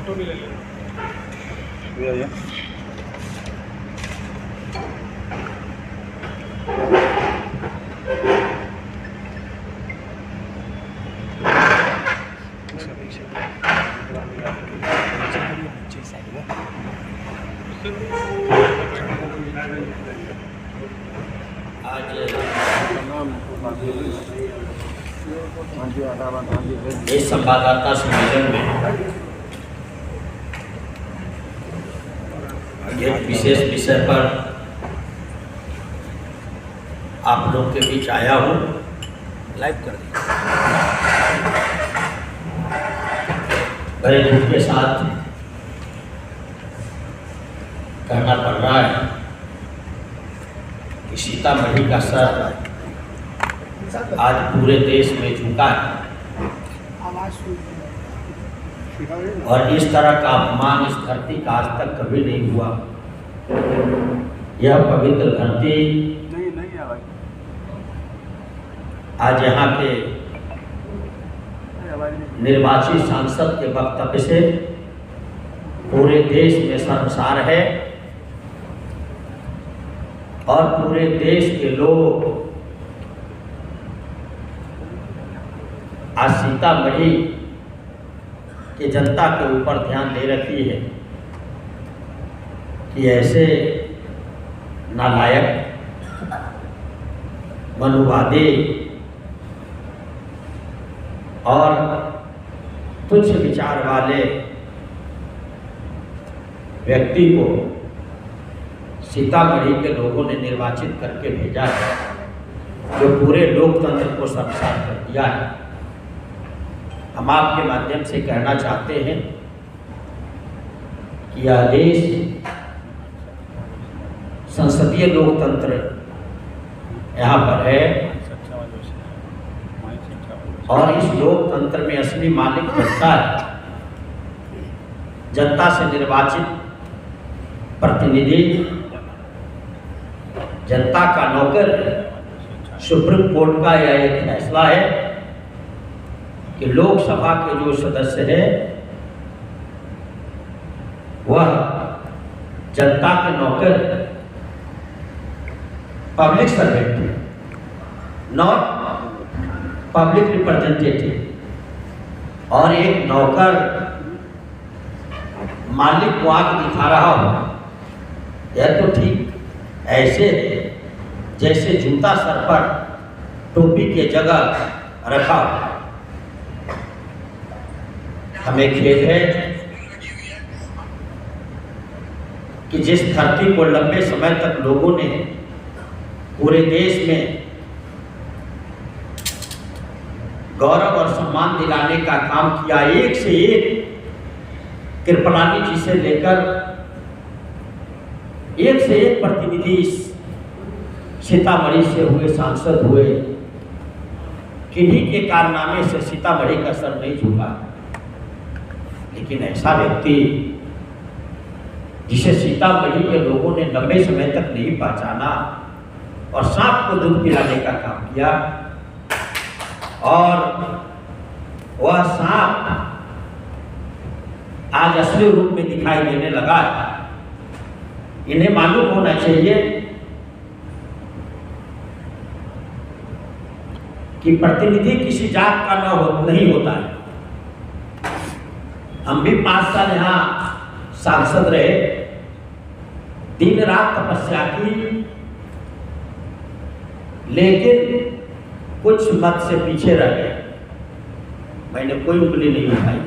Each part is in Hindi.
फोटो भी ले लेना। इस संवाददाता सम्मेलन में एक विशेष विषय पर आप लोग के बीच आया हूँ। लाइव कर दी। बड़े दुख के साथ कहना पड़ रहा है कि सीतामढ़ी का सर आज पूरे देश में झुका है और इस तरह का अपमान इस धरती का आज तक कभी नहीं हुआ। यह पवित्र धरती आज यहाँ के निर्वाचित सांसद के वक्तव्य से पूरे देश में शर्मसार है और पूरे देश के लोग आज सीतामढ़ी की जनता के ऊपर ध्यान दे रखी है कि ऐसे नालायक, मनुवादी और तुच्छ विचार वाले व्यक्ति को सीतामढ़ी के लोगों ने निर्वाचित करके भेजा है, जो पूरे लोकतंत्र को शर्मसार कर दिया है। हम आपके माध्यम से कहना चाहते हैं कि यह देश संसदीय लोकतंत्र यहाँ पर है और इस लोकतंत्र में असली मालिक जनता है। जनता से निर्वाचित प्रतिनिधि जनता का नौकर। सुप्रीम कोर्ट का यह एक फैसला है कि लोकसभा के जो सदस्य हैं वह जनता के नौकर, public servant, not public representative. और एक नौकर मालिक को आग दिखा रहा हो, यह तो ठीक ऐसे जैसे जूता सर पर टोपी के जगह रखा हो। हमें खेद है कि जिस धरती को लंबे समय तक लोगों ने पूरे देश में गौरव और सम्मान दिलाने का काम किया, एक से एक कृपलानी जी से लेकर एक से एक प्रतिनिधि सीतामढ़ी से हुए, सांसद हुए, किन्हीं के कारनामे से सीतामढ़ी का सर नहीं झुका। लेकिन ऐसा व्यक्ति जिसे सीतामढ़ी के लोगों ने लंबे समय तक नहीं पहचाना और सांप को दूध पिलाने का काम किया, और वह सांप आज असली रूप में दिखाई देने लगा है। इन्हें मालूम होना चाहिए कि प्रतिनिधि किसी जात का नहीं होता है। हम भी 5 साल यहाँ सांसद रहे, दिन रात तपस्या की, लेकिन कुछ मत से पीछे रह गए। मैंने कोई उंगली नहीं उठाई।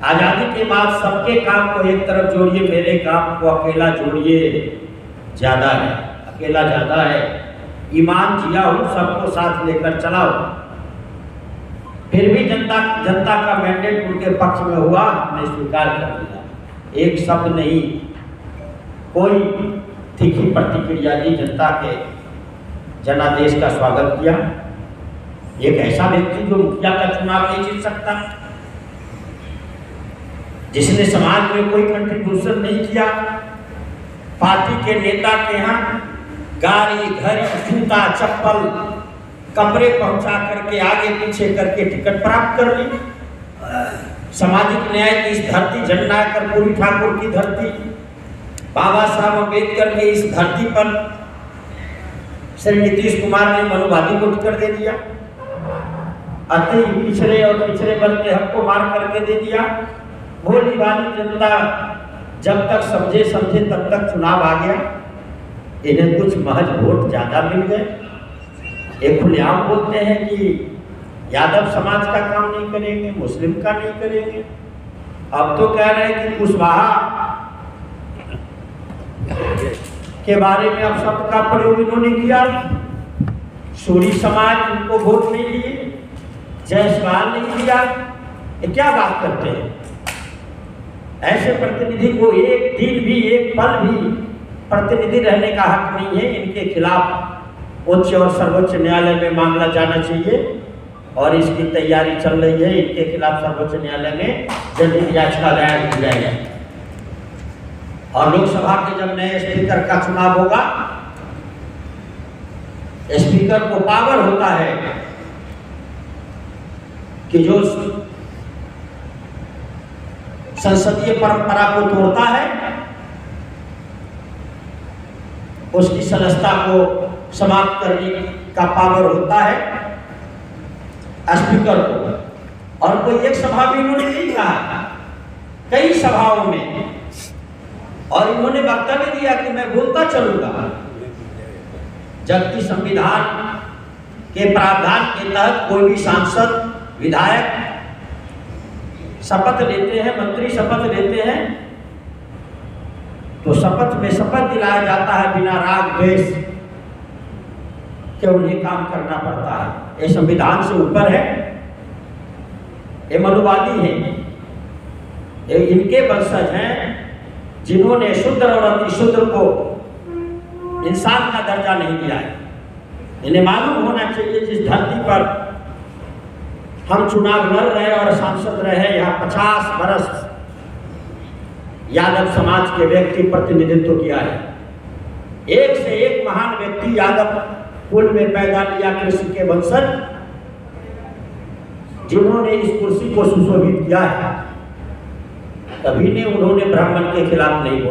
आजादी के बाद सबके काम को एक तरफ जोड़िए, मेरे काम को अकेला जोड़िए, ज्यादा है, अकेला ज्यादा है। ईमान जिया हूं, सबको साथ लेकर चलाओ। फिर भी जनता का मैंडेट उनके पक्ष में हुआ, हमने स्वीकार कर दिया। एक शब्द नहीं, कोई तीखी प्रतिक्रिया दी, जनता के जनादेश का स्वागत किया। एक ऐसा व्यक्ति जो मुखिया का चुनाव नहीं जीत सकता, जिसने समाज में कोई कंट्रीब्यूशन नहीं किया, पार्टी के नेता के यहाँ गाड़ी, घर, जूता, चप्पल, कपड़े पहुंचा करके आगे पीछे करके टिकट प्राप्त कर ली, सामाजिक न्याय की इस धरती, जननायक कर्पूरी ठाकुर की धरती, बाबा साहब अम्बेडकर की इस धरती पर श्री नीतीश कुमार ने मनुवादी को टिकट दे दिया, अति पिछड़े और पिछड़े वर्ग के हक को मार करके दे दिया। भोली भाली जनता जब तक समझे तब तक चुनाव आ गया, इन्हें कुछ महज वोट ज्यादा मिल गए। एक खुलेआम बोलते हैं कि यादव समाज का काम नहीं करेंगे, मुस्लिम का नहीं करेंगे। अब तो कह रहे हैं कि कुशवाहा के बारे में अब शब्द का प्रयोग इन्होंने किया। सूरी समाज उनको वोट नहीं दिए, जायसवाल नहीं दिया। ये क्या बात करते हैं? ऐसे प्रतिनिधि को एक दिन भी, एक पल भी प्रतिनिधि रहने का हक नहीं है। इनके खिलाफ उच्च और सर्वोच्च न्यायालय में मामला जाना चाहिए और इसकी तैयारी चल रही है। इनके खिलाफ सर्वोच्च न्यायालय में जनहित याचिका दायर की जाएगी और लोकसभा के जब नए स्पीकर का चुनाव होगा, स्पीकर को पावर होता है कि जो संसदीय परंपरा को तोड़ता है उसकी सदस्यता को समाप्त करने का पावर होता है स्पीकर को। और कोई एक सभा भी इन्होंने नहीं कहा, कई सभाओं में, और इन्होंने वक्तव्य दिया कि मैं बोलता चलूंगा, जबकि संविधान के प्रावधान के तहत कोई भी सांसद, विधायक शपथ लेते हैं, मंत्री शपथ लेते हैं, तो शपथ में शपथ दिलाया जाता है बिना राग द्वेष के उन्हें काम करना पड़ता है। ये संविधान से ऊपर है। ये मनुवादी हैं, ये इनके वंशज हैं जिन्होंने शूद्र और अतिशूद्र को इंसान का दर्जा नहीं दिया है। इन्हें मालूम होना चाहिए जिस धरती पर हम चुनाव लड़ रहे और सांसद रहे, यहाँ 50 वर्ष यादव समाज के व्यक्ति प्रतिनिधित्व किया है। एक से एक महान व्यक्ति यादव कुल में पैदा लिया, कृषि के वंशज, जिन्होंने इस कुर्सी को सुशोभित किया है। कभी ने उन्होंने ब्राह्मण के खिलाफ नहीं बोला।